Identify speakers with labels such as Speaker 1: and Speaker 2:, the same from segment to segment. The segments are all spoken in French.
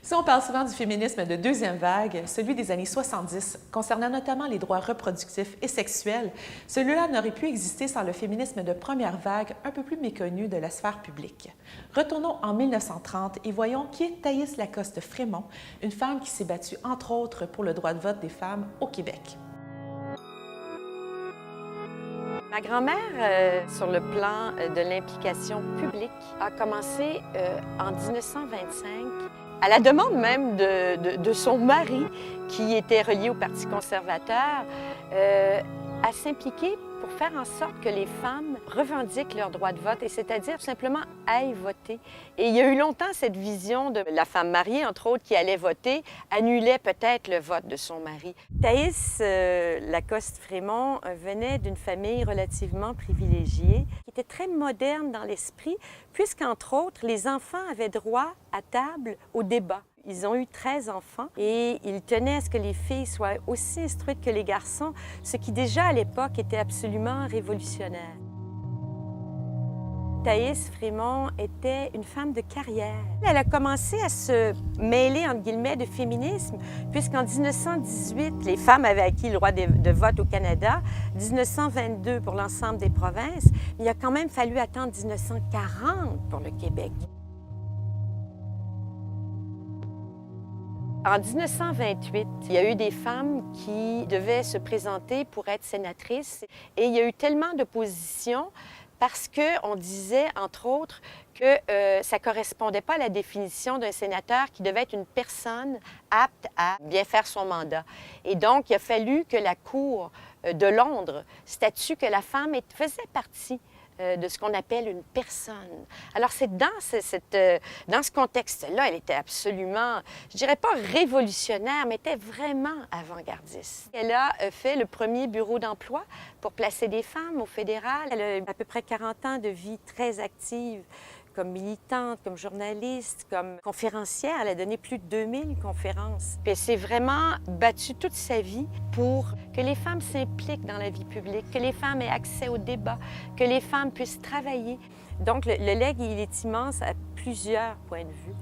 Speaker 1: Si on parle souvent du féminisme de deuxième vague, celui des années 70, concernant notamment les droits reproductifs et sexuels, celui-là n'aurait pu exister sans le féminisme de première vague, un peu plus méconnu de la sphère publique. Retournons en 1930 et voyons qui est Thaïs Lacoste-Frémont, une femme qui s'est battue entre autres pour le droit de vote des femmes au Québec.
Speaker 2: Ma grand-mère, sur le plan de l'implication publique, a commencé en 1925, à la demande même de son mari, qui était relié au Parti conservateur, à s'impliquer pour faire en sorte que les femmes revendiquent leur droit de vote, et c'est-à-dire simplement aillent voter. Et il y a eu longtemps cette vision de la femme mariée, entre autres, qui allait voter, annulait peut-être le vote de son mari. Thaïs Lacoste-Frémont venait d'une famille relativement privilégiée, qui était très moderne dans l'esprit, puisqu'entre autres, les enfants avaient droit à table au débat. Ils ont eu 13 enfants et ils tenaient à ce que les filles soient aussi instruites que les garçons, ce qui déjà à l'époque était absolument révolutionnaire. Thaïs Frémont était une femme de carrière. Elle a commencé à se mêler, entre guillemets, de féminisme, puisqu'en 1918, les femmes avaient acquis le droit de vote au Canada, 1922 pour l'ensemble des provinces, mais il a quand même fallu attendre 1940 pour le Québec. En 1928, il y a eu des femmes qui devaient se présenter pour être sénatrices et il y a eu tellement d'opposition parce qu'on disait, entre autres, que ça ne correspondait pas à la définition d'un sénateur qui devait être une personne apte à bien faire son mandat. Et donc, il a fallu que la Cour de Londres statue que la femme faisait partie de ce qu'on appelle une personne. Alors, c'est dans ce contexte-là, elle était absolument, je dirais pas révolutionnaire, mais était vraiment avant-gardiste. Elle a fait le premier bureau d'emploi pour placer des femmes au fédéral. Elle a eu à peu près 40 ans de vie très active, comme militante, comme journaliste, comme conférencière. Elle a donné plus de 2000 conférences. Puis elle s'est vraiment battue toute sa vie pour que les femmes s'impliquent dans la vie publique, que les femmes aient accès au débat, que les femmes puissent travailler. Donc, le legs, il est immense à plusieurs points de vue.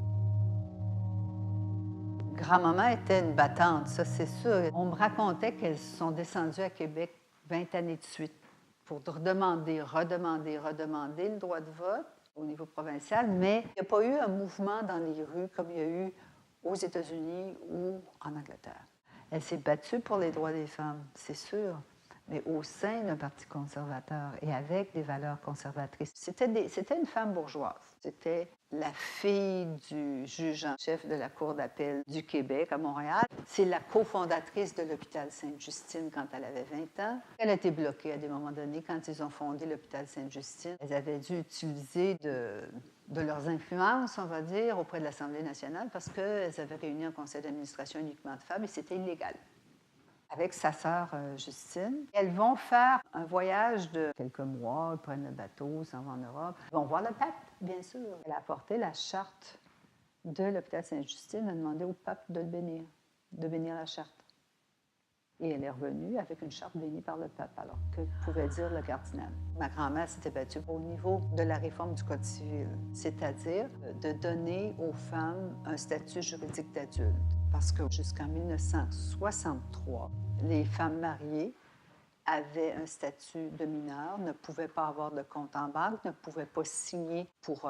Speaker 3: Grand-maman était une battante, ça c'est sûr. On me racontait qu'elles sont descendues à Québec 20 années de suite pour redemander le droit de vote au niveau provincial, mais il n'y a pas eu un mouvement dans les rues comme il y a eu aux États-Unis ou en Angleterre. Elle s'est battue pour les droits des femmes, c'est sûr, mais au sein d'un parti conservateur et avec des valeurs conservatrices. C'était une femme bourgeoise. C'était la fille du juge en chef de la Cour d'appel du Québec à Montréal. C'est la cofondatrice de l'hôpital Sainte-Justine quand elle avait 20 ans. Elle a été bloquée à des moments donnés quand ils ont fondé l'hôpital Sainte-Justine. Elles avaient dû utiliser de leurs influences, on va dire, auprès de l'Assemblée nationale parce qu'elles avaient réuni un conseil d'administration uniquement de femmes et c'était illégal. Avec sa sœur Justine. Elles vont faire un voyage de quelques mois, ils prennent le bateau, s'en vont en Europe. Ils vont voir le pape, bien sûr. Elle a apporté la charte de l'hôpital Sainte-Justine, a demandé au pape de bénir la charte. Et elle est revenue avec une charte bénie par le pape, alors que pouvait dire le cardinal. Ma grand-mère s'était battue au niveau de la réforme du Code civil, c'est-à-dire de donner aux femmes un statut juridique d'adulte. Parce que jusqu'en 1963, les femmes mariées avaient un statut de mineur, ne pouvaient pas avoir de compte en banque, ne pouvaient pas signer pour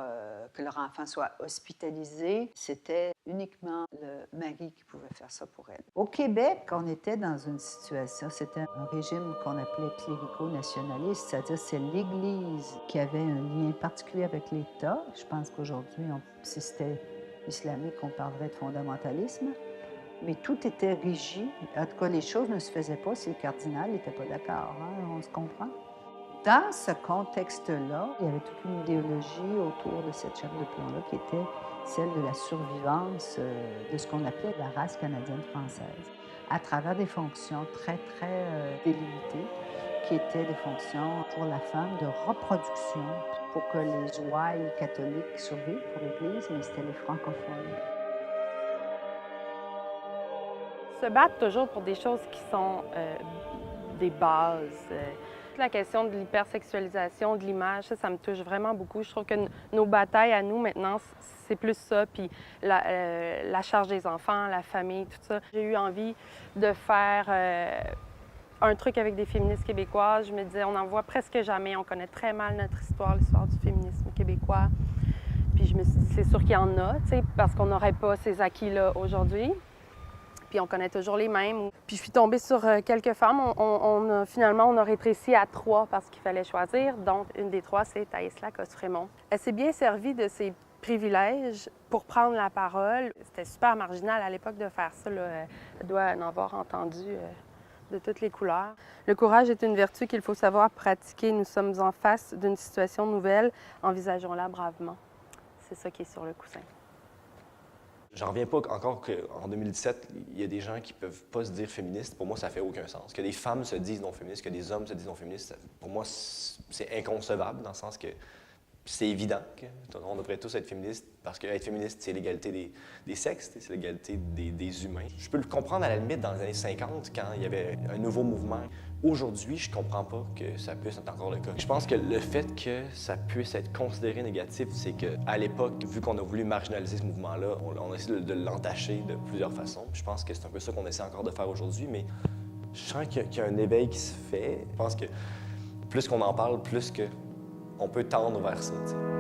Speaker 3: que leur enfant soit hospitalisé. C'était uniquement le mari qui pouvait faire ça pour elle. Au Québec, on était dans une situation, c'était un régime qu'on appelait clérico-nationaliste, c'est-à-dire c'est l'Église qui avait un lien particulier avec l'État. Je pense qu'aujourd'hui, si c'était islamique, on parlerait de fondamentalisme. Mais tout était rigide. En tout cas, les choses ne se faisaient pas si le cardinal n'était pas d'accord. Hein? On se comprend. Dans ce contexte-là, il y avait toute une idéologie autour de cette chaire de plomb-là qui était celle de la survivance de ce qu'on appelait la race canadienne-française, à travers des fonctions très, très délimitées, qui étaient des fonctions pour la femme de reproduction, pour que les ouailles catholiques survivent pour l'Église, mais c'était les francophones.
Speaker 2: Se battre toujours pour des choses qui sont des bases.
Speaker 4: la question de l'hypersexualisation, de l'image, ça me touche vraiment beaucoup. Je trouve que nos batailles à nous, maintenant, c'est plus ça, puis la charge des enfants, la famille, tout ça. J'ai eu envie de faire un truc avec des féministes québécoises. Je me disais, on n'en voit presque jamais. On connaît très mal notre histoire, l'histoire du féminisme québécois. Puis je me suis dit, c'est sûr qu'il y en a, tu sais, parce qu'on n'aurait pas ces acquis-là aujourd'hui. Puis on connaît toujours les mêmes. Puis je suis tombée sur quelques femmes. Finalement, on a rétréci à 3 parce qu'il fallait choisir. Donc, une des 3, c'est Thaïs Lacoste-Frémont. Elle s'est bien servie de ses privilèges pour prendre la parole. C'était super marginal à l'époque de faire ça, là. Elle doit en avoir entendu de toutes les couleurs. Le courage est une vertu qu'il faut savoir pratiquer. Nous sommes en face d'une situation nouvelle. Envisageons-la bravement. C'est ça qui est sur le coussin.
Speaker 5: J'en reviens pas encore qu'en 2017, il y a des gens qui peuvent pas se dire féministes. Pour moi, ça fait aucun sens. Que des femmes se disent non féministes, que des hommes se disent non féministes, pour moi, c'est inconcevable dans le sens que c'est évident qu'on devrait tous être féministes parce qu'être féministe, c'est l'égalité des sexes, c'est l'égalité des humains. Je peux le comprendre à la limite dans les années 50 quand il y avait un nouveau mouvement. Aujourd'hui, je comprends pas que ça puisse être encore le cas. Je pense que le fait que ça puisse être considéré négatif, c'est qu'à l'époque, vu qu'on a voulu marginaliser ce mouvement-là, on a essayé de l'entacher de plusieurs façons. Je pense que c'est un peu ça qu'on essaie encore de faire aujourd'hui, mais je sens qu'il y a un éveil qui se fait. Je pense que plus qu'on en parle, plus qu'on peut tendre vers ça, t'sais.